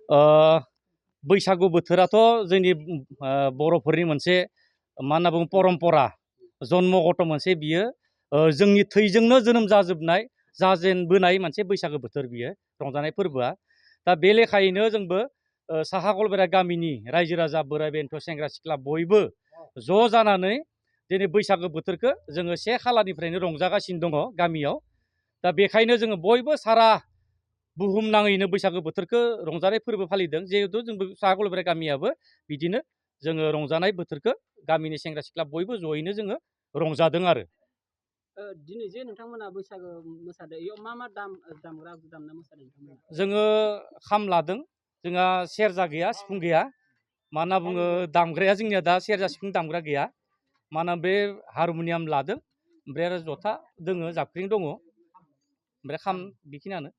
बैसागु बोथोराथ' जोंनि बर'फोरनि मोनसे मा होनना बुङो परम्परा जन्मगत मोनसे बियो जोंनि थैजोंनो जोनोम जाजोबनाय जाजेनबोनाय मोनसे बैसागो बोथोर बियो रंजानाय फोरबोआ। दा बे लेखायैनो जोंबो साहा गलबेरा गामिनि रायजो राजा बोराइ बेन्थ' सेंग्रा सिख्ला बयबो ज' जानानै दिनै बैसागो बोथोरखौ जोङो 1 खालारनिफ्रायनो रंजागासिनो दङ गामियाव। दा बेखायनो जोङो बयबो सारा बुहुम नाङैनो बैसागो बोथोरखौ रंजानाय फोरबो फालिदों। जिहेतु जोंबो साहा गलबेरा गामियाबो बिदिनो जोङो रंजानाय बोथोरखौ गामिनि सेंग्रा सिख्ला बयबो ज'यैनो जोङो रंजादों आरो। दिनै जे नोंथांमोना बैसागो मोसादों इयाव मा दामग्रा आगजु दामना मोसादों नोंथांमोना? जोङो खाम लादों, जोंहा सेरजा गैया, सिफुं गैया। मा होनना बुङो दामग्राया जोंनिया दा सेरजा सिफुं दामग्रा गैया। मानोना बे हारमुनियाम लादों, ओमफ्राय आरो जथा दोङो, जाबख्रिं दङ, ओमफ्राय खाम बेखिनियानो।